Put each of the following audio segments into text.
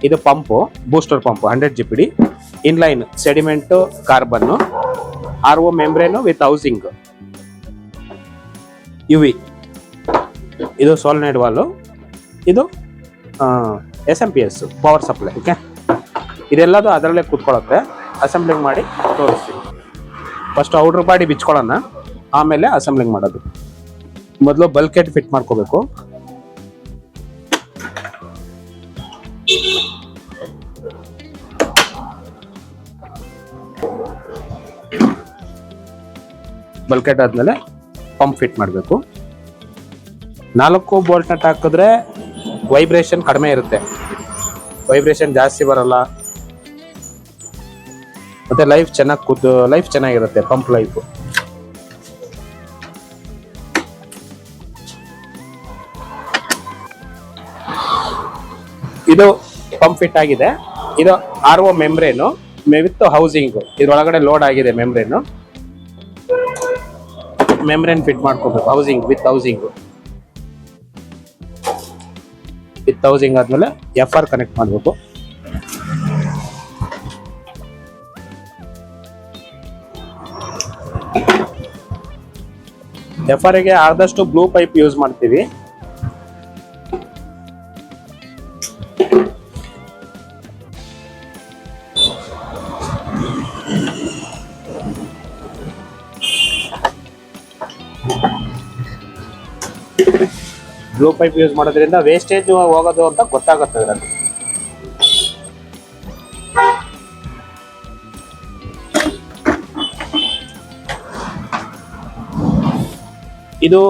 ಇದು pump, booster pump 100 GPD, inline sediment carbon, RO membrane with housing, UV. ಇದು ಸೋಲಿನಾಯ್ಡ್ ವಾಲು, ಇದು SMPS power supply. Okay, ಇದೆಲ್ಲದು ಅದರಲ್ಲೇ ಕೂತ್ಕೊಳ್ಳುತ್ತೆ. Assembling ಮಾಡಿ ತೋರಿಸ್ತೀವಿ. ಫಸ್ಟ್ ಔಟರ್ ಬಾಡಿ ಬಿಚ್ಕೊಳ್ಳೋಣ, ಆಮೇಲೆ ಅಸೆಂಬ್ಲಿಂಗ್ ಮಾಡೋದು. ಮೊದಲು ಬಲ್ಕೆಟ್ ಫಿಟ್ ಮಾಡ್ಕೋಬೇಕು. ಬಲ್ಕೆಟ್ ಆದ್ಮೇಲೆ ಪಂಪ್ ಫಿಟ್ ಮಾಡಬೇಕು. 4 ಬೋಲ್ಟ್ ನಟ್ ಹಾಕಿದ್ರೆ ವೈಬ್ರೇಷನ್ ಕಡಿಮೆ ಇರುತ್ತೆ, ವೈಬ್ರೇಷನ್ ಜಾಸ್ತಿ ಬರಲ್ಲ, ಮತ್ತೆ ಲೈಫ್ ಚೆನ್ನಾಗಿರುತ್ತೆ ಪಂಪ್ ಲೈಫ್. ಇದು ಪಂಪ್ ಫಿಟ್ ಆಗಿದೆ. ಇದು RO ಮೆಂಬ್ರೇನು ವಿತ್ ಹೌಸಿಂಗ್, ಇದ್ರೊಳಗಡೆ ಲೋಡ್ ಆಗಿದೆ ಮೆಂಬ್ರೇನು. ಮೆಂಬ್ರೇನ್ ಫಿಟ್ ಮಾಡ್ಕೋಬೇಕು, ವಿತ್ ಹೌಸಿಂಗ್ ಆದ್ಮೇಲೆ FR ಕನೆಕ್ಟ್ ಮಾಡಬೇಕು. FR ಗೆ ಆದಷ್ಟು ಬ್ಲೂ ಪೈಪ್ ಯೂಸ್ ಮಾಡ್ತೀವಿ. ಬ್ಲೂ ಪೈಪ್ ಯೂಸ್ ಮಾಡೋದ್ರಿಂದ ವೇಸ್ಟೇಜ್ ಹೋಗೋದು ಅಂತ ಗೊತ್ತಾಗುತ್ತೆ ಅದರಲ್ಲಿ. ಇದು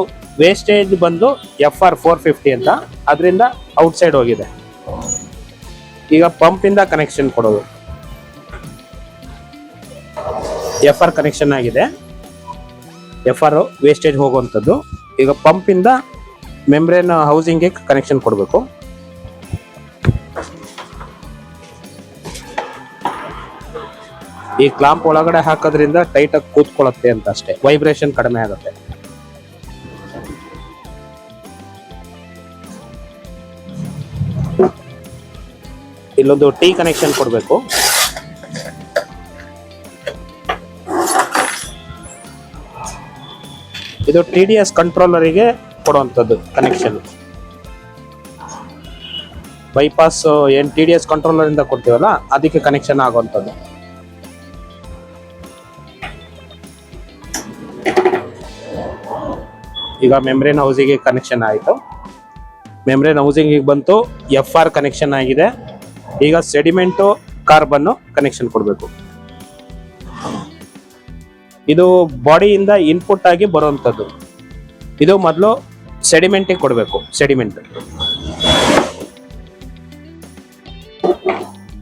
ವೇಸ್ಟೇಜ್ ಬಂದು FR 450 ಅಂತ, ಅದರಿಂದ ಔಟ್ಸೈಡ್ ಹೋಗಿದೆ. ಈಗ ಪಂಪ್ ಇಂದ ಕನೆಕ್ಷನ್ ಕೊಡೋದು. FR ಕನೆಕ್ಷನ್ ಆಗಿದೆ, FR ವೇಸ್ಟೇಜ್ ಹೋಗುವಂಥದ್ದು. ಈಗ ಪಂಪ್ ಇಂದ ಮೆಂಬ್ರೇನ್ ಹೌಸಿಂಗ್ಗೆ ಕನೆಕ್ಷನ್ ಕೊಡಬೇಕು. ಈ ಕ್ಲಾಂಪ್ ಒಳಗಡೆ ಹಾಕೋದ್ರಿಂದ ಟೈಟ್ ಆಗಿ ಕೂತ್ಕೊಳ್ಳುತ್ತೆ ಅಂತ ಅಷ್ಟೇ, ವೈಬ್ರೇಷನ್ ಕಡಿಮೆ ಆಗುತ್ತೆ. ಇಲ್ಲೊಂದು T ಕನೆಕ್ಷನ್ ಕೊಡಬೇಕು. ಇದು TDS ಕಂಟ್ರೋಲರಿಗೆ ಕೊಡುವಂಥದ್ದು ಕನೆಕ್ಷನ್. ಬೈಪಾಸ್ ಏನ್ TDS ಕಂಟ್ರೋಲರ್ ಇಂದ ಕೊಡ್ತೀವಲ್ಲ ಅದಕ್ಕೆ ಕನೆಕ್ಷನ್ ಆಗುವಂಥದ್ದು. ಈಗ ಮೆಂಬ್ರೇನ್ ಹೌಸಿಂಗ್ ಕನೆಕ್ಷನ್ ಆಯಿತು. ಮೆಂಬ್ರೇನ್ ಹೌಸಿಂಗ್ ಬಂತು, FR ಕನೆಕ್ಷನ್ ಆಗಿದೆ. ಈಗ ಸೆಡಿಮೆಂಟು ಕಾರ್ಬನ್ ಕನೆಕ್ಷನ್ ಕೊಡಬೇಕು. ಇದು ಬಾಡಿಯಿಂದ ಇನ್ಪುಟ್ ಆಗಿ ಬರುವಂಥದ್ದು. ಇದು ಮೊದಲು ಸೆಡಿಮೆಂಟಿಗೆ ಕೊಡಬೇಕು. ಸೆಡಿಮೆಂಟ್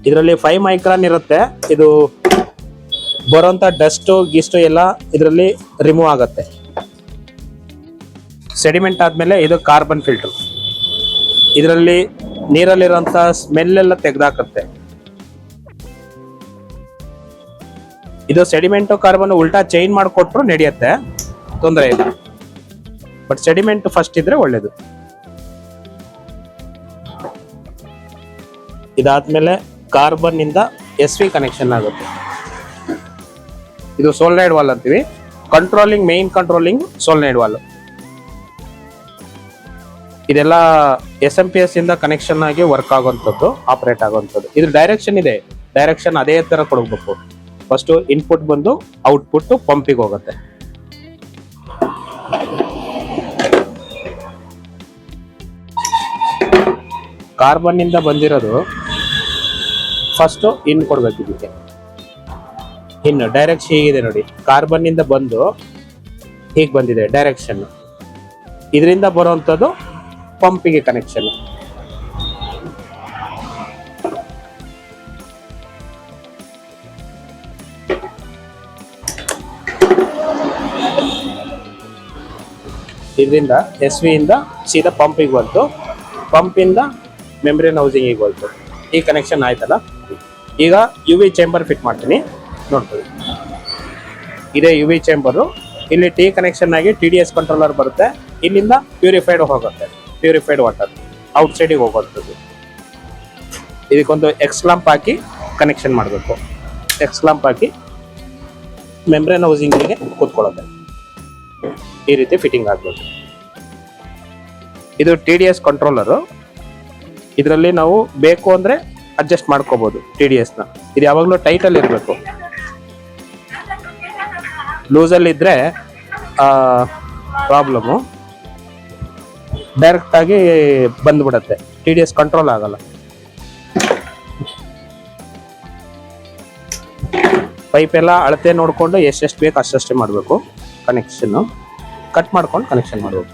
ಇದರಲ್ಲಿ 5 ಮೈಕ್ರಾನ್ ಇರುತ್ತೆ. ಇದು ಬರುವಂತ ಡಸ್ಟ್ ಗಿಸ್ಟ್ ಎಲ್ಲ ಇದರಲ್ಲಿ ರಿಮೂವ್ ಆಗುತ್ತೆ. ಸೆಡಿಮೆಂಟ್ ಆದ್ಮೇಲೆ ಇದು ಕಾರ್ಬನ್ ಫಿಲ್ಟರ್, ಇದರಲ್ಲಿ ನೀರಲ್ಲಿರುವಂತ ಸ್ಮೆಲ್ ಎಲ್ಲ ತೆಗೆದಾಕತ್ತೆ. ಇದು ಸೆಡಿಮೆಂಟ್ ಕಾರ್ಬನ್ ಉಲ್ಟಾ ಚೈನ್ ಮಾಡಿಕೊಟ್ರು ನಡೆಯುತ್ತೆ, ತೊಂದರೆ ಇಲ್ಲ. ಬಟ್ ಸೆಡಿಮೆಂಟ್ ಫಸ್ಟ್ ಇದ್ರೆ ಒಳ್ಳೇದು. ಇದಾದ್ಮೇಲೆ ಕಾರ್ಬನ್ ಇಂದ SV ಕನೆಕ್ಷನ್ ಆಗುತ್ತೆ. ಇದು ಸೋಲಿನಾಯ್ಡ್ ವಾಲ್ ಅಂತೀವಿ. Controlling, main controlling solenoid valve. ಇದೆಲ್ಲ SMPS ಇಂದ ಕನೆಕ್ಷನ್ ಆಗಿ ವರ್ಕ್ ಆಗುವಂಥದ್ದು, ಆಪರೇಟ್ ಆಗುವಂಥದ್ದು. ಇದ್ರ ಡೈರೆಕ್ಷನ್ ಇದೆ, ಡೈರೆಕ್ಷನ್ ಅದೇ ತರ ಕೊಡಬೇಕು. ಫಸ್ಟ್ ಇನ್ಪುಟ್ ಬಂದು ಔಟ್ಪುಟ್ ಪಂಪಿಗೆ ಹೋಗುತ್ತೆ. ಕಾರ್ಬನ್ ಇಂದ ಬಂದಿರೋದು ಫಸ್ಟ್ ಇನ್ ಕೊಡ್ಬೇಕು. ಇದಕ್ಕೆ ಇನ್ನು ಡೈರೆಕ್ಷನ್ ಹೀಗಿದೆ ನೋಡಿ, ಕಾರ್ಬನ್ ಇಂದ ಬಂದು ಹೀಗೆ ಬಂದಿದೆ ಡೈರೆಕ್ಷನ್. ಇದರಿಂದ ಬರುವಂಥದ್ದು ಪಂಪಿಗೆ ಕನೆಕ್ಷನ್. ಇದರಿಂದ SV ಇಂದ ಸೀದಾ ಪಂಪಿಗೆ ಬಂತು, ಪಂಪಿಂದ ಮೆಂಬ್ರೇನ್ ಹೌಸಿಂಗಿಗೆ ಬಂತು. ಈ ಕನೆಕ್ಷನ್ ಆಯ್ತಲ್ಲ. ಈಗ UV ಚೇಂಬರ್ ಫಿಟ್ ಮಾಡ್ತೀನಿ, ನೋಡ್ತೀವಿ. ಇದೇ UV ಚೇಂಬರು. ಇಲ್ಲಿ T ಕನೆಕ್ಷನ್ ಆಗಿ TDS ಕಂಟ್ರೋಲರ್ ಬರುತ್ತೆ. ಇಲ್ಲಿಂದ ಪ್ಯೂರಿಫೈಡ್ ಹೋಗುತ್ತೆ, ಪ್ಯೂರಿಫೈಡ್ ವಾಟರ್ ಔಟ್ಸೈಡಿಗೆ ಹೋಗುವಂಥದ್ದು. ಇದಕ್ಕೊಂದು ಎಕ್ಸ್ ಲ್ಯಾಂಪ್ ಹಾಕಿ ಕನೆಕ್ಷನ್ ಮಾಡಬೇಕು. ಎಕ್ಸ್ ಲ್ಯಾಂಪ್ ಹಾಕಿ ಮೆಂಬ್ರೇನ್ ಹೌಸಿಂಗಿಗೆ ಕೂತ್ಕೊಳ್ಳುತ್ತೆ. ಈ ರೀತಿ ಫಿಟ್ಟಿಂಗ್ ಆಗಬೇಕು. ಇದು TDS ಕಂಟ್ರೋಲರು. ಇದರಲ್ಲಿ ನಾವು ಬೇಕು ಅಂದರೆ ಅಡ್ಜಸ್ಟ್ ಮಾಡ್ಕೋಬೋದು TDSನ. ಇದು ಯಾವಾಗಲೂ ಟೈಟಲ್ಲಿ ಇರಬೇಕು. ಲೂಸಲ್ಲಿ ಇದ್ದರೆ ಪ್ರಾಬ್ಲಮ್ಮು, ಡೈರೆಕ್ಟಾಗಿ ಬಂದ್ಬಿಡತ್ತೆ, TDS ಕಂಟ್ರೋಲ್ ಆಗಲ್ಲ. ಪೈಪ್ ಎಲ್ಲ ಅಳತೆ ನೋಡಿಕೊಂಡು ಎಷ್ಟೆಷ್ಟು ಬೇಕು ಅಷ್ಟಷ್ಟೇ ಮಾಡಬೇಕು. ಕನೆಕ್ಷನ್ನು ಕಟ್ ಮಾಡ್ಕೊಂಡು ಕನೆಕ್ಷನ್ ಮಾಡಬೇಕು.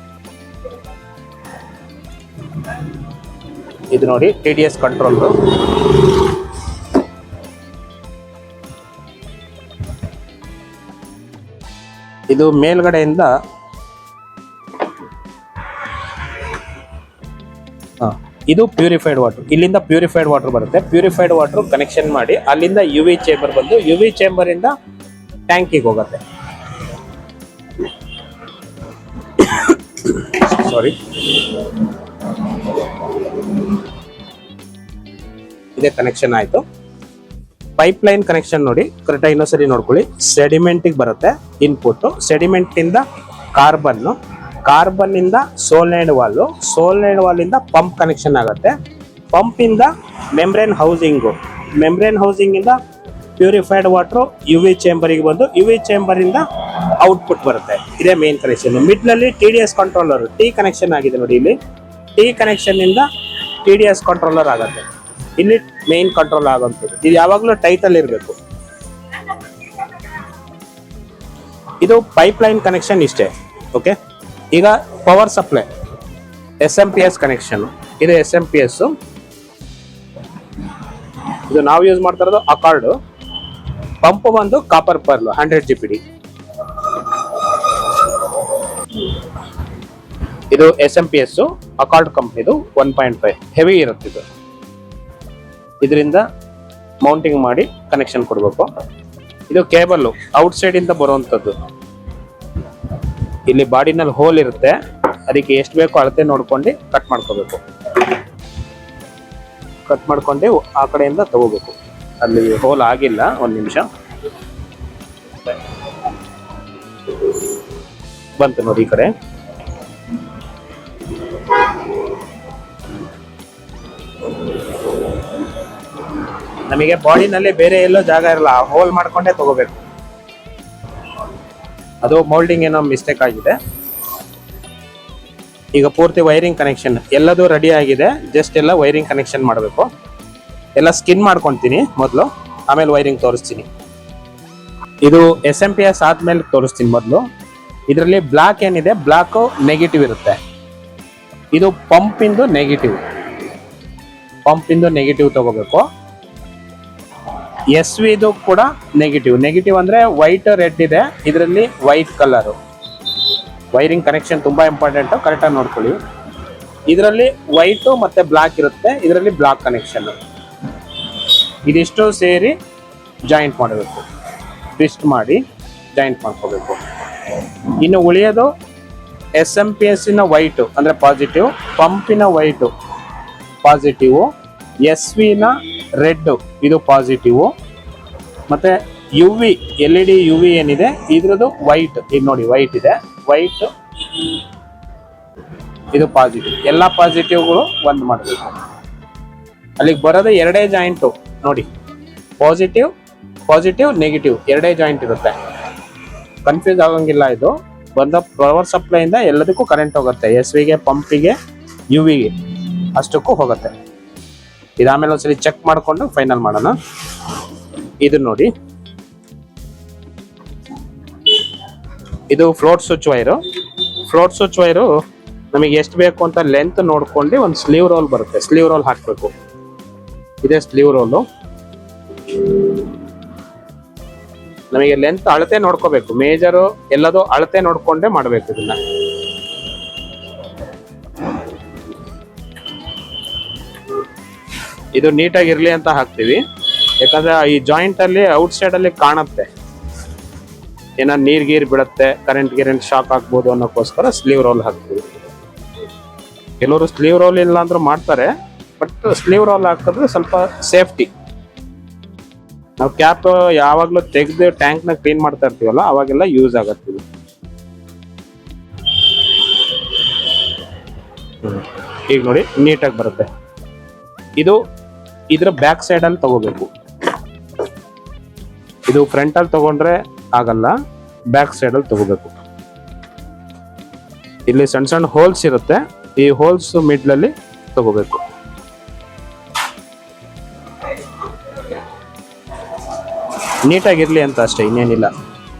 ಇದು ನೋಡಿ TDS ಕಂಟ್ರೋಲ್. ಇದು ಮೇಲ್ಗಡೆಯಿಂದ ಇದು ಪ್ಯೂರಿಫೈಡ್ ವಾಟರ್. ಇಲ್ಲಿಂದ ಪ್ಯೂರಿಫೈಡ್ ವಾಟರ್ ಬರುತ್ತೆ. ಪ್ಯೂರಿಫೈಡ್ ವಾಟರ್ ಕನೆಕ್ಷನ್ ಮಾಡಿ ಅಲ್ಲಿಂದ UV ಚೇಂಬರ್ ಬಂದು UV ಚೇಂಬರ್ ಇಂದ ಟ್ಯಾಂಕಿಗೆ ಹೋಗುತ್ತೆ. ಸಾರಿ, ಇದೇ ಕನೆಕ್ಷನ್ ಆಯ್ತು. ಪೈಪ್ ಲೈನ್ ಕನೆಕ್ಷನ್ ನೋಡಿ ಕರೆಕ್ಟಾಗಿ ಇನ್ನೊಂದ್ಸರಿ ನೋಡ್ಕೊಳ್ಳಿ. ಸೆಡಿಮೆಂಟಿಗೆ ಬರುತ್ತೆ ಇನ್ಪುಟ್. ಸೆಡಿಮೆಂಟ್ ಇಂದ ಕಾರ್ಬನ್ ಇಂದ ಸೋಲೆನಾಯ್ಡ್ ವಾಲ್, ಸೋಲೆನಾಯ್ಡ್ ವಾಲ್ ಇಂದ ಪಂಪ್ ಕನೆಕ್ಷನ್ ಆಗುತ್ತೆ. ಪಂಪ್ ಇಂದ ಮೆಂಬ್ರೇನ್ ಹೌಸಿಂಗ್ ಇಂದ ಪ್ಯೂರಿಫೈಡ್ ವಾಟರ್ UV ಚೇಂಬರಿಗೆ ಬಂದು UV ಚೇಂಬರ್ ಇಂದ ಔಟ್ಪುಟ್ ಬರುತ್ತೆ. ಇದೇ ಮೇನ್ ಕನೆಕ್ಷನ್. ಮಿಡ್ಲಲ್ಲಿ TDS ಕಂಟ್ರೋಲರ್ T ಕನೆಕ್ಷನ್ ಆಗಿದೆ ನೋಡಿ. ಇಲ್ಲಿ T ಕನೆಕ್ಷನ್ ಇಂದ TDS ಕಂಟ್ರೋಲರ್ ಆಗುತ್ತೆ. ಇಲ್ಲಿ ಮೇನ್ ಕಂಟ್ರೋಲ್ ಆಗುವಂಥದ್ದು. ಇದು ಯಾವಾಗಲೂ ಟೈಟಲ್ಲಿ ಇರಬೇಕು. ಇದು ಪೈಪ್ ಲೈನ್ ಕನೆಕ್ಷನ್ ಇಷ್ಟೇ. ಓಕೆ, ಈಗ ಪವರ್ ಸಪ್ಲೈ SMPS ಕನೆಕ್ಷನ್. ಇದು SMPS. ಇದು ನಾವು ಯೂಸ್ ಮಾಡ್ತಾ ಇರೋದು ಅಕಾರ್ಡ್. ಪಂಪ್ ಬಂದು ಕಾಪರ್ ಪರ್ಲ್ 100 GPD. ಇದು SMPS ಅಕಾರ್ಡ್ ಕಂಪ್ನಿದು 1.5 ಹೆವಿ ಇರುತ್ತೆ. ಇದು ಇದರಿಂದ ಮೌಂಟಿಂಗ್ ಮಾಡಿ ಕನೆಕ್ಷನ್ ಕೊಡಬೇಕು. ಇದು ಕೇಬಲ್ ಔಟ್ ಸೈಡ್ ಇಂದ ಬರುವಂತದ್ದು. ಇಲ್ಲಿ ಬಾಡಿನಲ್ಲಿ ಹೋಲ್ ಇರುತ್ತೆ, ಅದಕ್ಕೆ ಎಷ್ಟು ಬೇಕೋ ಅಳತೆ ನೋಡ್ಕೊಂಡು ಕಟ್ ಮಾಡ್ಕೋಬೇಕು. ಕಟ್ ಮಾಡ್ಕೊಂಡು ಆ ಕಡೆಯಿಂದ ತಗೋಬೇಕು. ಅಲ್ಲಿ ಹೋಲ್ ಆಗಿಲ್ಲ, ಒಂದು ನಿಮಿಷ ಬಂತು ನೋಡಿ. ಈ ಕಡೆ ನಮಗೆ ಬಾಡಿನಲ್ಲಿ ಬೇರೆ ಎಲ್ಲೋ ಜಾಗ ಇರಲ್ಲ, ಹೋಲ್ ಮಾಡ್ಕೊಂಡೇ ತಗೋಬೇಕು. ಅದು ಮೌಲ್ಡಿಂಗ್ ಏನೋ ಮಿಸ್ಟೇಕ್ ಆಗಿದೆ. ಈಗ ಪೂರ್ತಿ ವೈರಿಂಗ್ ಕನೆಕ್ಷನ್ ಎಲ್ಲದೂ ರೆಡಿ ಆಗಿದೆ. ಜಸ್ಟ್ ಎಲ್ಲ ವೈರಿಂಗ್ ಕನೆಕ್ಷನ್ ಮಾಡಬೇಕು. ಎಲ್ಲ ಸ್ಕಿನ್ ಮಾಡ್ಕೊತೀನಿ ಮೊದಲು, ಆಮೇಲೆ ವೈರಿಂಗ್ ತೋರಿಸ್ತೀನಿ. ಇದು SMPS ಆದ್ಮೇಲೆ ತೋರಿಸ್ತೀನಿ ಮೊದಲು. ಇದರಲ್ಲಿ ಬ್ಲಾಕ್ ಏನಿದೆ, ಬ್ಲಾಕ್ ನೆಗೆಟಿವ್ ಇರುತ್ತೆ. ಇದು ಪಂಪಿಂದು ನೆಗೆಟಿವ್ ತಗೋಬೇಕು. SV ಕೂಡ ನೆಗೆಟಿವ್ ಅಂದ್ರೆ ವೈಟ್ ರೆಡ್ ಇದೆ. ಇದರಲ್ಲಿ ವೈಟ್ ಕಲರ್. ವೈರಿಂಗ್ ಕನೆಕ್ಷನ್ ತುಂಬಾ ಇಂಪಾರ್ಟೆಂಟ್, ಕರೆಕ್ಟಾಗಿ ನೋಡ್ಕೊಳ್ಳಿ. ಇದರಲ್ಲಿ ವೈಟ್ ಮತ್ತೆ ಬ್ಲಾಕ್ ಇರುತ್ತೆ, ಇದರಲ್ಲಿ ಬ್ಲಾಕ್ ಕನೆಕ್ಷನ್. ಇದಿಷ್ಟು ಸೇರಿ ಜಾಯಿಂಟ್ ಮಾಡಬೇಕು. ಟ್ವಿಸ್ಟ್ ಮಾಡಿ ಜಾಯಿಂಟ್ ಮಾಡ್ಕೋಬೇಕು. ಇನ್ನು ಉಳಿಯೋದು SMPS ವೈಟ್ ಅಂದ್ರೆ ಪಾಸಿಟಿವ್, ಪಂಪಿನ ವೈಟ್ ಪಾಸಿಟಿವ್, SV ರೆಡ್ ಇದು ಪಾಸಿಟಿವ್, ಮತ್ತೆ LED UV ಏನಿದೆ ಇದ್ರದ್ದು ವೈಟ್. ಈಗ ನೋಡಿ ವೈಟ್ ಇದೆ, ವೈಟ್ ಇದು ಪಾಸಿಟಿವ್. ಎಲ್ಲ ಪಾಸಿಟಿವ್ಗಳು ಒಂದು ಮಾಡಬೇಕು. ಅಲ್ಲಿಗೆ ಬರೋದು ಎರಡೇ ಜಾಯಿಂಟು ನೋಡಿ, ಪಾಸಿಟಿವ್ ನೆಗೆಟಿವ್ ಎರಡೇ ಜಾಯಿಂಟ್ ಇರುತ್ತೆ. ಕನ್ಫ್ಯೂಸ್ ಆಗಂಗಿಲ್ಲ. ಇದು ಬಂದ ಪವರ್ ಸಪ್ಲೈಯಿಂದ ಎಲ್ಲದಕ್ಕೂ ಕರೆಂಟ್ ಹೋಗುತ್ತೆ. SVಗೆ, ಪಂಪಿಗೆ, UVಗೆ ಅಷ್ಟಕ್ಕೂ ಹೋಗುತ್ತೆ. ಇದಾದ್ಮೇಲೆ ಒಂದ್ಸರಿ ಚೆಕ್ ಮಾಡಿಕೊಂಡು ಫೈನಲ್ ಮಾಡೋಣ. ಇದು ನೋಡಿ, ಇದು ಫ್ಲೋಟ್ ಸ್ವಿಚ್ ವೈರು. ನಮಗೆ ಎಷ್ಟು ಬೇಕು ಅಂತ ಲೆಂತ್ ನೋಡ್ಕೊಂಡು ಒಂದು ಸ್ಲೀವ್ ರೋಲ್ ಬರುತ್ತೆ, ಸ್ಲೀವ್ ರೋಲ್ ಹಾಕಬೇಕು. ಇದೇ ಸ್ಲೀವ್ ರೋಲು. ನಮಗೆ ಲೆಂತ್ ಅಳತೆ ನೋಡ್ಕೋಬೇಕು. ಮೇಜರು ಎಲ್ಲದೂ ಅಳತೆ ನೋಡ್ಕೊಂಡೇ ಮಾಡಬೇಕು. ಇದನ್ನ ಇದು ನೀಟಾಗಿ ಇರ್ಲಿ ಅಂತ ಹಾಕ್ತಿವಿ. ಯಾಕಂದ್ರೆ ಈ ಜಾಯಿಂಟ್ ಅಲ್ಲಿ ಔಟ್ ಸೈಡ್ ಅಲ್ಲಿ ಕಾಣುತ್ತೆ, ಏನೋ ನೀರ್ ಬಿಡುತ್ತೆ, ಕರೆಂಟ್ ಶಾಕ್ ಆಗ್ಬೋದು ಅನ್ನೋಕ್ಕೋಸ್ಕರ ಸ್ಲೀವ್ ರೋಲ್ ಹಾಕ್ತೀವಿ. ಕೆಲವರು ಸ್ಲೀವ್ ರೋಲ್ ಇಲ್ಲ ಅಂದ್ರೂ ಮಾಡ್ತಾರೆ, ಬಟ್ ಸ್ಲೀವ್ ರೋಲ್ ಹಾಕಿದ್ರೆ ಸ್ವಲ್ಪ ಸೇಫ್ಟಿ. ನಾವು ಕ್ಯಾಪ್ ಯಾವಾಗಲೂ ತೆಗೆದು ಟ್ಯಾಂಕ್ನ ಕ್ಲೀನ್ ಮಾಡ್ತಾ ಇರ್ತೀವಲ್ಲ ಅವಾಗೆಲ್ಲ ಯೂಸ್ ಆಗತ್ತೆ ಇದು. ಈಗ ನೋಡಿ ನೀಟಾಗಿ ಬರುತ್ತೆ. ಇದು ಇದ್ರ ಬ್ಯಾಕ್ ಸೈಡ್ ಅಲ್ಲಿ ತಗೋಬೇಕು. ಇದು ಫ್ರಂಟ್ ಅಲ್ಲಿ ತಗೊಂಡ್ರೆ ಆಗಲ್ಲ, ಬ್ಯಾಕ್ ಸೈಡ್ ಅಲ್ಲಿ ತಗೋಬೇಕು. ಇಲ್ಲಿ ಸಣ್ಣ ಸಣ್ಣ ಹೋಲ್ಸ್ ಇರುತ್ತೆ, ಈ ಹೋಲ್ಸ್ ಮಿಡ್ಲ್ ಅಲ್ಲಿ ತಗೋಬೇಕು. ನೀಟಾಗಿರ್ಲಿ ಅಂತ ಅಷ್ಟೇ, ಇನ್ನೇನಿಲ್ಲ.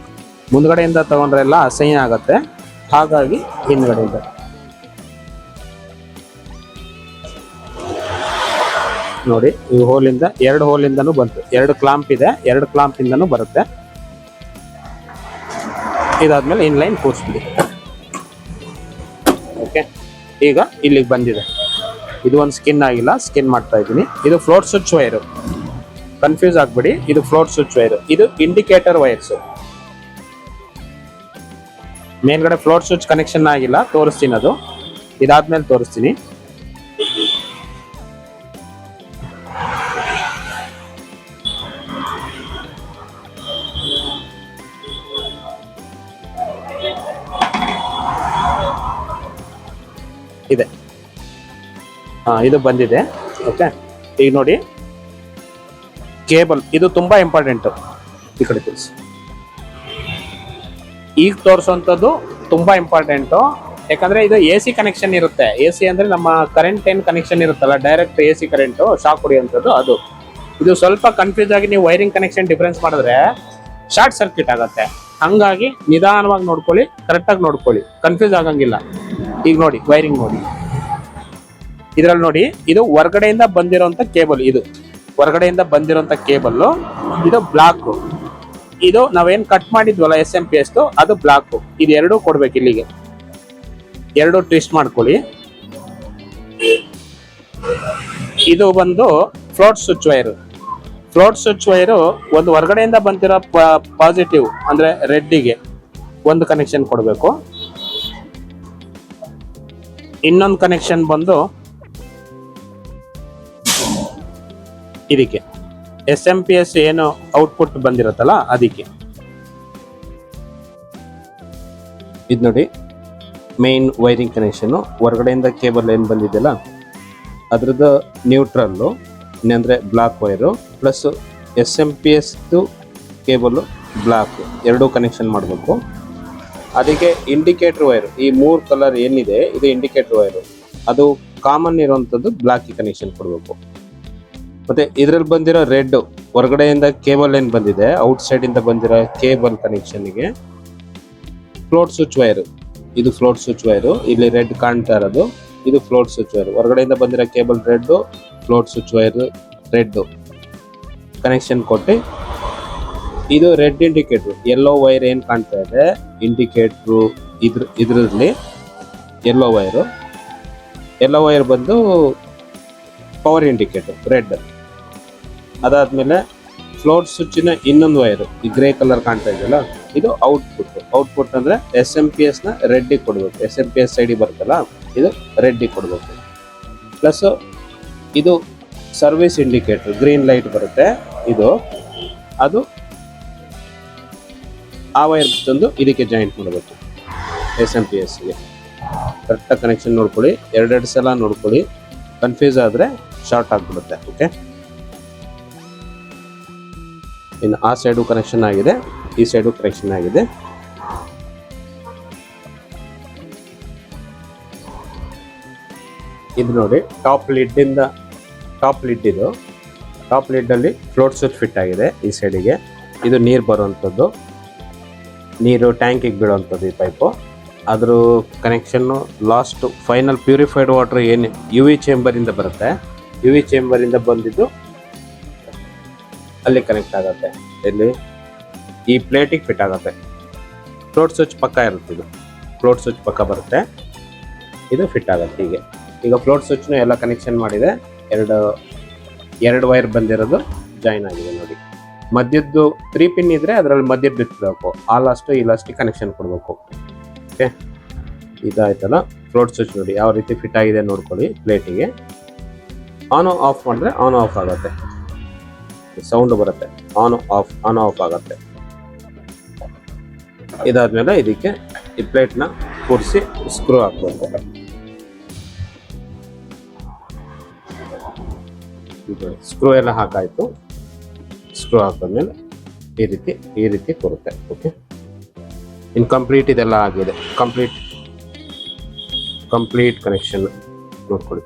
ಮುಂದ್ಗಡೆಯಿಂದ ತಗೊಂಡ್ರೆ ಎಲ್ಲ ಅಸಹ್ಯ ಆಗತ್ತೆ, ಹಾಗಾಗಿ ಹಿಂದ್ಗಡೆಯಿಂದ. ನೋಡಿ ಈ ಹೋಲಿಂದ, 2 ಹೋಲಿಂದನೂ ಬಂತು. 2 ಕ್ಲಾಂಪ್ ಇದೆ, 2 ಕ್ಲಾಂಪ್ ಇಂದನೂ ಬರುತ್ತೆ. ಇದಾದ್ಮೇಲೆ ಇನ್ಲೈನ್ ಕೂರಿಸ್ಬಿಡಿ. ಓಕೆ, ಈಗ ಇಲ್ಲಿಗೆ ಬಂದಿದೆ. ಇದು ಒಂದು ಸ್ಕಿನ್ ಆಗಿಲ್ಲ, ಸ್ಕಿನ್ ಮಾಡ್ತಾ ಇದ್ದೀನಿ. ಇದು ಫ್ಲೋಟ್ ಸ್ವಿಚ್ ವೈರು, ಕನ್ಫ್ಯೂಸ್ ಆಗ್ಬಿಡಿ. ಇದು ಫ್ಲೋಟ್ ಸ್ವಿಚ್ ವೈರು, ಇದು ಇಂಡಿಕೇಟರ್ ವೈರ್ಸ್. ಮೇಲ್ಗಡೆ ಫ್ಲೋಟ್ ಸ್ವಿಚ್ ಕನೆಕ್ಷನ್ ಆಗಿಲ್ಲ, ತೋರಿಸ್ತೀನಿ ಅದು. ಇದಾದ್ಮೇಲೆ ತೋರಿಸ್ತೀನಿ. ಇದೆ, ಇದು ಬಂದಿದೆ. ಓಕೆ, ಈಗ ನೋಡಿ ಕೇಬಲ್, ಇದು ತುಂಬಾ ಇಂಪಾರ್ಟೆಂಟ್. ಈ ಕಡೆ ತಿಳಿಸಿ. ಈಗ ತೋರಿಸುವಂಥದ್ದು ತುಂಬಾ ಇಂಪಾರ್ಟೆಂಟು, ಯಾಕಂದ್ರೆ ಇದು AC ಕನೆಕ್ಷನ್ ಇರುತ್ತೆ. AC ಅಂದ್ರೆ ನಮ್ಮ ಕರೆಂಟ್ ಏನು ಕನೆಕ್ಷನ್ ಇರುತ್ತಲ್ಲ, ಡೈರೆಕ್ಟ್ AC ಕರೆಂಟು ಶಾಕ್ ಹೊಡೆಯುವಂಥದ್ದು ಅದು. ಇದು ಸ್ವಲ್ಪ ಕನ್ಫ್ಯೂಸ್ ಆಗಿ ನೀವು ವೈರಿಂಗ್ ಕನೆಕ್ಷನ್ ಡಿಫರೆನ್ಸ್ ಮಾಡಿದ್ರೆ ಶಾರ್ಟ್ ಸರ್ಕ್ಯೂಟ್ ಆಗುತ್ತೆ. ಹಂಗಾಗಿ ನಿಧಾನವಾಗಿ ನೋಡ್ಕೊಳ್ಳಿ, ಕರೆಕ್ಟಾಗಿ ನೋಡ್ಕೊಳ್ಳಿ, ಕನ್ಫ್ಯೂಸ್ ಆಗಂಗಿಲ್ಲ. ಈಗ ನೋಡಿ ವೈರಿಂಗ್ ನೋಡಿ, ಇದ್ರಲ್ಲಿ ನೋಡಿ, ಇದು ಹೊರಗಡೆಯಿಂದ ಬಂದಿರೋಂಥ ಕೇಬಲ್. ಇದು ಹೊರಗಡೆಯಿಂದ ಬಂದಿರೋಂಥ ಕೇಬಲ್, ಇದು ಬ್ಲಾಕ್. ಇದು ನಾವೇನ್ ಕಟ್ ಮಾಡಿದ್ವಲ್ಲ SMP ಅದು ಬ್ಲಾಕ್. ಇದು 2 ಕೊಡ್ಬೇಕು ಇಲ್ಲಿಗೆ, 2 ಟ್ವಿಸ್ಟ್ ಮಾಡ್ಕೊಳ್ಳಿ. ಇದು ಬಂದು float switch wire. Float switch wire ಒಂದು ಹೊರಗಡೆಯಿಂದ ಬಂದಿರೋ ಪಾಸಿಟಿವ್ ಅಂದ್ರೆ ರೆಡ್ಡಿಗೆ ಒಂದು ಕನೆಕ್ಷನ್ ಕೊಡಬೇಕು. ಇನ್ನೊಂದು ಕನೆಕ್ಷನ್ ಬಂದು ಇದಕ್ಕೆ SMP ಏನು ಔಟ್ಪುಟ್ ಬಂದಿರುತ್ತಲ್ಲ ಅದಕ್ಕೆ. ಇದು ನೋಡಿ ಮೇನ್ ವೈರಿಂಗ್ ಕನೆಕ್ಷನ್. ಹೊರಗಡೆಯಿಂದ ಕೇಬಲ್ ಏನು ಬಂದಿದೆಯಲ್ಲ ಅದ್ರದ್ದು ನ್ಯೂಟ್ರಲ್ಲು, ಇನ್ನಂದ್ರೆ black wire, plus SMP cable black, 2 connection ಮಾಡಬೇಕು. ಅದಕ್ಕೆ ಇಂಡಿಕೇಟರ್ ವೈರ್, ಈ 3 ಕಲರ್ ಏನಿದೆ ಇದು ಇಂಡಿಕೇಟರ್ ವೈರು. ಅದು ಕಾಮನ್ ಇರುವಂಥದ್ದು ಬ್ಲಾಕ್ ಕನೆಕ್ಷನ್ ಕೊಡಬೇಕು. ಮತ್ತೆ ಇದ್ರಲ್ಲಿ ಬಂದಿರೋ ರೆಡ್, ಹೊರಗಡೆಯಿಂದ ಕೇಬಲ್ ಏನು ಬಂದಿದೆ ಔಟ್ ಸೈಡ್ ಇಂದ ಬಂದಿರೋ ಕೇಬಲ್ ಕನೆಕ್ಷನ್ಗೆ ಫ್ಲೋಟ್ ಸ್ವಿಚ್ ವೈರು. ಇದು ಫ್ಲೋಟ್ ಸ್ವಿಚ್ ವೈರು, ಇಲ್ಲಿ ರೆಡ್ ಕಾಣ್ತಾ ಇರೋದು ಇದು ಫ್ಲೋಟ್ ಸ್ವಿಚ್ ವೈರ್. ಹೊರಗಡೆಯಿಂದ ಬಂದಿರೋ cable red, float switch wire red connection ಕೊಟ್ಟು, ಇದು ರೆಡ್ ಇಂಡಿಕೇಟರ್. ಯೆಲ್ಲೋ ವೈರ್ ಏನು ಕಾಣ್ತಾ ಇದೆ ಇಂಡಿಕೇಟ್ರು, ಇದ್ರಲ್ಲಿ ಯೆಲ್ಲೋ ವೈರು. ಯೆಲ್ಲೋ ವೈರ್ ಬಂದು ಪವರ್ ಇಂಡಿಕೇಟರ್ ರೆಡ್. ಅದಾದ್ಮೇಲೆ ಫ್ಲೋಟ್ ಸ್ವಿಚ್ನ ಇನ್ನೊಂದು ವೈರು, ಈ ಗ್ರೇ ಕಲರ್ ಕಾಣ್ತಾ ಇದೆಯಲ್ಲ ಇದು ಔಟ್ಪುಟ್. ಔಟ್ಪುಟ್ ಅಂದ್ರೆ SMP ನ ರೆಡ್ಡಿಗೆ ಕೊಡ್ಬೇಕು. SMP ಸೈಡಿಗೆ ಬರುತ್ತಲ್ಲ ಇದು ರೆಡ್ಡಿಗೆ ಕೊಡ್ಬೇಕು. ಪ್ಲಸ್ ಇದು ಸರ್ವಿಸ್ ಇಂಡಿಕೇಟರ್, ಗ್ರೀನ್ ಲೈಟ್ ಬರುತ್ತೆ ಇದು, ಅದು ಆ ವೈರ್ ತಂದು ಇದಕ್ಕೆ ಜಾಯಿಂಟ್ ಮಾಡಬೇಕು SMP ಗೆ. ಕರೆಕ್ಟಾಗಿ ಕನೆಕ್ಷನ್ ನೋಡ್ಕೊಳ್ಳಿ, 2 ಸಲ ನೋಡ್ಕೊಳ್ಳಿ, ಕನ್ಫ್ಯೂಸ್ ಆದರೆ ಶಾರ್ಟ್ ಆಗಿಬಿಡುತ್ತೆ. ಓಕೆ, ಇನ್ನು ಆ ಸೈಡು ಕನೆಕ್ಷನ್ ಆಗಿದೆ, ಈ ಸೈಡು ಕನೆಕ್ಷನ್ ಆಗಿದೆ. ಇದು ನೋಡಿ ಟಾಪ್ ಲಿಡ್ ಇದು ಟಾಪ್ ಲಿಡ್ ಅಲ್ಲಿ ಫ್ಲೋಟ್ ಸ್ವಿಚ್ ಫಿಟ್ ಆಗಿದೆ ಈ ಸೈಡಿಗೆ. ಇದು ನೀರು ಬರುವಂಥದ್ದು, ನೀರು ಟ್ಯಾಂಕಿಗೆ ಬೀಳುವಂಥದ್ದು ಈ ಪೈಪು. ಅದ್ರ connection last final purified water ಏನು UV ಚೇಂಬರಿಂದ ಬರುತ್ತೆ, UV ಚೇಂಬರಿಂದ ಬಂದಿದ್ದು ಅಲ್ಲಿ ಕನೆಕ್ಟ್ ಆಗುತ್ತೆ. ಇಲ್ಲಿ ಈ ಪ್ಲೇಟಿಗೆ ಫಿಟ್ ಆಗುತ್ತೆ. ಫ್ಲೋಟ್ ಸ್ವಿಚ್ ಪಕ್ಕ ಇರುತ್ತೆ, ಇದು ಫ್ಲೋಟ್ ಸ್ವಿಚ್ ಪಕ್ಕ ಬರುತ್ತೆ, ಇದು ಫಿಟ್ ಆಗುತ್ತೆ. ಈಗ ಫ್ಲೋಟ್ ಸ್ವಿಚ್ನು ಎಲ್ಲ ಕನೆಕ್ಷನ್ ಮಾಡಿದೆ. ಎರಡು ವೈರ್ ಬಂದಿರೋದು ಜಾಯಿನ್ ಆಗಿದೆ ನೋಡಿ. ಮಧ್ಯದ್ದು 3 ಪಿನ್ ಇದ್ರೆ ಅದರಲ್ಲಿ ಮಧ್ಯದ ಬಿತ್ತಬೇಕು, ಆ ಲಾಸ್ಟು ಈ ಲಾಸ್ಟಿಗೆ ಕನೆಕ್ಷನ್ ಕೊಡಬೇಕು. ಓಕೆ, ಇದಾಯ್ತಲ್ಲ ಫ್ಲೋಟ್ ಸ್ವಿಚ್ ನೋಡಿ ಯಾವ ರೀತಿ ಫಿಟ್ ಆಗಿದೆ ನೋಡ್ಕೊಳ್ಳಿ ಪ್ಲೇಟಿಗೆ. ಆನ್ ಆಫ್ ಮಾಡಿದ್ರೆ ಆನ್ ಆಫ್ ಆಗುತ್ತೆ, ಸೌಂಡ್ ಬರುತ್ತೆ, ಆನ್ ಆಫ್ ಆಗುತ್ತೆ. ಇದಾದ್ಮೇಲೆ ಇದಕ್ಕೆ ಈ ಪ್ಲೇಟ್ನ ಕೂರಿಸಿ ಸ್ಕ್ರೂ ಹಾಕ್ಬೇಕು. ಸ್ಕ್ರೂ ಎಲ್ಲ ಹಾಕಾಯ್ತು. ಸ್ಕ್ರೂ ಹಾಕಿದ್ಮೇಲೆ ಈ ರೀತಿ ಬರುತ್ತೆ. ಓಕೆ, ಇನ್ ಕಂಪ್ಲೀಟ್ ಇದೆಲ್ಲ ಆಗಿದೆ. ಕಂಪ್ಲೀಟ್ ಕನೆಕ್ಷನ್ ನೋಡ್ಕೊಳ್ಳಿ.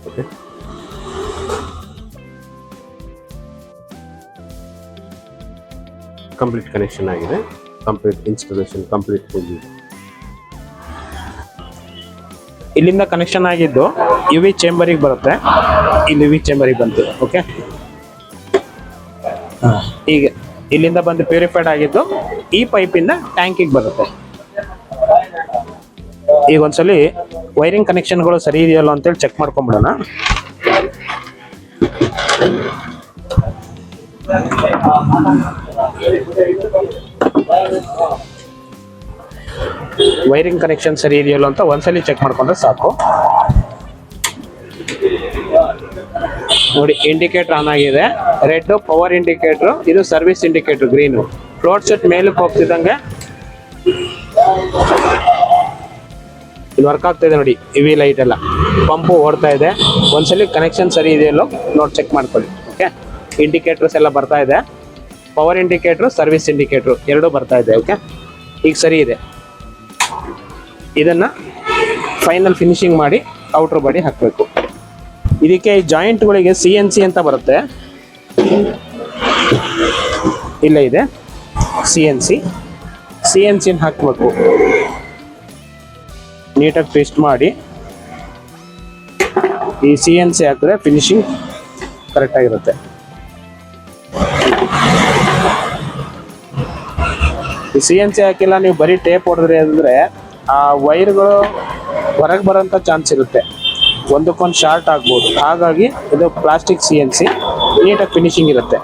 ಓಕೆ, ಕಂಪ್ಲೀಟ್ ಕನೆಕ್ಷನ್ ಆಗಿದೆ. ಕಂಪ್ಲೀಟ್ ಇನ್ಸ್ಟಾಲೇಷನ್ ಕಂಪ್ಲೀಟ್ ಹೋಗಿದೆ. ಇಲ್ಲಿಂದ ಕನೆಕ್ಷನ್ ಆಗಿದ್ದು UV ಚೇಂಬರಿಗೆ ಬರುತ್ತೆ. ಇಲ್ಲಿ UV ಚೇಂಬರಿಗೆ ಬಂತು. ಓಕೆ, ಈಗ ಇಲ್ಲಿಂದ ಬಂದು ಪ್ಯೂರಿಫೈಡ್ ಆಗಿದ್ದು ಈ ಪೈಪಿಂದ ಟ್ಯಾಂಕಿಗೆ ಬರುತ್ತೆ. ಈಗ ಒಂದ್ಸಲಿ ವೈರಿಂಗ್ ಕನೆಕ್ಷನ್ಗಳು ಸರಿ ಇದೆಯಲ್ಲ ಅಂತೇಳಿ ಚೆಕ್ ಮಾಡ್ಕೊಂಡ್ಬಿಡೋಣ. ವೈರಿಂಗ್ ಕನೆಕ್ಷನ್ ಸರಿ ಇದೆಯಲ್ಲ ಅಂತ ಒಂದ್ಸಲಿ ಚೆಕ್ ಮಾಡ್ಕೊಂಡ್ರೆ ಸಾಕು. ನೋಡಿ, ಇಂಡಿಕೇಟರ್ ಆನ್ ಆಗಿದೆ. ರೆಡ್ ಪವರ್ ಇಂಡಿಕೇಟರ್, ಇದು service indicator green. Float set ಮೇಲಕ್ಕೆ ಹೋಗ್ತಿದ್ದಂಗೆ ಇದು ವರ್ಕ್ ಆಗ್ತಾ ಇದೆ. ನೋಡಿ, UV ಲೈಟ್ ಎಲ್ಲ ಪಂಪು ಓಡ್ತಾ ಇದೆ. ಒಂದ್ಸಲಿ ಕನೆಕ್ಷನ್ ಸರಿ ಇದೆಯಲ್ಲೋ ನೋಡಿ ಚೆಕ್ ಮಾಡ್ಕೊಳ್ಳಿ. ಓಕೆ, ಇಂಡಿಕೇಟರ್ಸ್ ಎಲ್ಲ ಬರ್ತಾ ಇದೆ. ಪವರ್ ಇಂಡಿಕೇಟರ್, ಸರ್ವಿಸ್ ಇಂಡಿಕೇಟರ್ ಎರಡೂ ಬರ್ತಾ ಇದೆ. ಓಕೆ, ಈಗ ಸರಿ ಇದೆ. ಇದನ್ನ ಫೈನಲ್ ಫಿನಿಶಿಂಗ್ ಮಾಡಿ ಔಟರ್ ಬಾಡಿ ಹಾಕಬೇಕು. ಇದಕ್ಕೆ ಈ ಜಾಯಿಂಟ್ಗಳಿಗೆ CNC ಅಂತ ಬರುತ್ತೆ. ಇಲ್ಲ ಇದೆ CNC ಹಾಕಬೇಕು. ನೀಟಾಗಿ ಟ್ವಿಸ್ಟ್ ಮಾಡಿ ಈ CNC ಹಾಕಿದ್ರೆ ಫಿನಿಶಿಂಗ್ ಕರೆಕ್ಟ್ ಆಗಿರುತ್ತೆ. ಈ CNC ಹಾಕಿಲ್ಲ, ನೀವು ಬರೀ ಟೇಪ್ ಹೊಡೆದ್ರಿ ಅಂದ್ರೆ ಆ ವೈರ್ಗಳು ಹೊರಗೆ ಬರೋಂಥ ಚಾನ್ಸ್ ಇರುತ್ತೆ, ಒಂದಕ್ಕೊಂದು ಶಾರ್ಟ್ ಆಗ್ಬೋದು. ಹಾಗಾಗಿ ಇದು ಪ್ಲಾಸ್ಟಿಕ್ CNC ನೀಟಾಗಿ ಫಿನಿಶಿಂಗ್ ಇರುತ್ತೆ.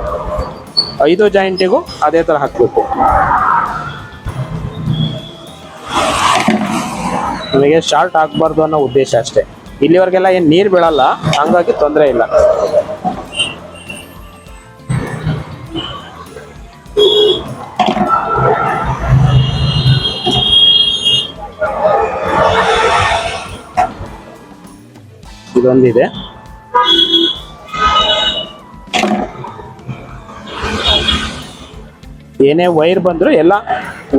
5 ಜಾಯಿಂಟಿಗೂ ಅದೇ ಥರ ಹಾಕಬೇಕು. ನಮಗೆ ಶಾರ್ಟ್ ಆಗಬಾರ್ದು ಅನ್ನೋ ಉದ್ದೇಶ ಅಷ್ಟೇ. ಇಲ್ಲಿವರೆಗೆಲ್ಲ ಏನು ನೀರು ಬೀಳಲ್ಲ, ಹಂಗಾಗಿ ತೊಂದರೆ ಇಲ್ಲ. ಇದೊಂದಿದೆ. ಏನೇ ವೈರ್ ಬಂದರೂ ಎಲ್ಲ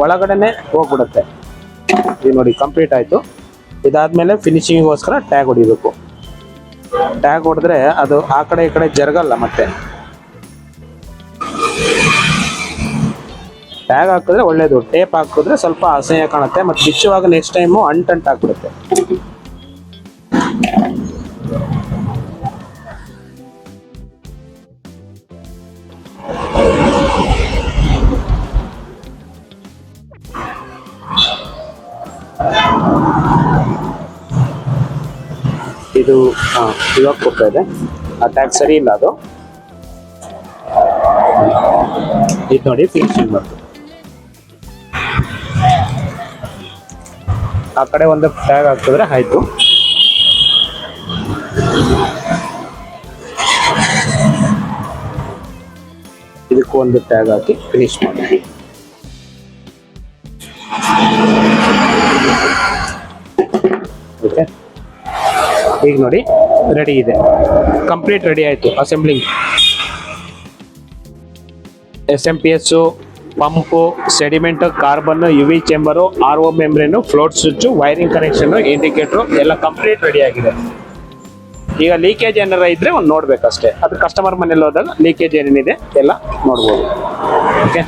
ಒಳಗಡೆನೆ ಹೋಗ್ಬಿಡುತ್ತೆ. ಇದು ನೋಡಿ ಕಂಪ್ಲೀಟ್ ಆಯಿತು. ಇದಾದ್ಮೇಲೆ ಫಿನಿಶಿಂಗಿಗೋಸ್ಕರ ಟ್ಯಾಗ್ ಹೊಡಿಬೇಕು. ಟ್ಯಾಗ್ ಹೊಡೆದ್ರೆ ಅದು ಆ ಕಡೆ ಈ ಕಡೆ ಜರಗಲ್ಲ. ಮತ್ತೆ ಟ್ಯಾಗ್ ಹಾಕಿದ್ರೆ ಒಳ್ಳೇದು. ಟೇಪ್ ಹಾಕಿದ್ರೆ ಸ್ವಲ್ಪ ಅಸಹ್ಯ ಕಾಣುತ್ತೆ, ಮತ್ತು ಬಿಚ್ಚುವಾಗ ನೆಕ್ಸ್ಟ್ ಟೈಮು ಅಂಟಾಗ್ಬಿಡುತ್ತೆ. ಇದು ಇವಾಗ ಕೊಡ್ತಾ ಇದೆ. ಆ ಟ್ಯಾಗ್ ಸರಿ ಇಲ್ಲ, ಅದು ಇದು ನೋಡಿ ಫಿನಿಶಿಂಗ್ ಮಾಡ್ತು. ಆ ಕಡೆ ಒಂದು ಟ್ಯಾಗ್ ಹಾಕಿದ್ರೆ ಆಯ್ತು. ಇದಕ್ಕೂ ಒಂದು ಟ್ಯಾಗ್ ಹಾಕಿ ಫಿನಿಶ್ ಮಾಡಿ. ಓಕೆ, ಈಗ ನೋಡಿ ರೆಡಿ ಇದೆ. ಕಂಪ್ಲೀಟ್ ರೆಡಿ ಆಯಿತು assembling. SMPS, pump, sediment, carbon, UV chamber, RO membrane, float switch, wiring connection, indicator ಎಲ್ಲ ಕಂಪ್ಲೀಟ್ ರೆಡಿ ಆಗಿದೆ. ಈಗ ಲೀಕೇಜ್ ಏನಾರ ಇದ್ರೆ ಒಂದು ನೋಡ್ಬೇಕಷ್ಟೇ. ಅದು ಕಸ್ಟಮರ್ ಮನೇಲಿ ಹೋದಾಗ ಲೀಕೇಜ್ ಏನೇನಿದೆ ಎಲ್ಲ ನೋಡ್ಬೋದು. ಓಕೆ.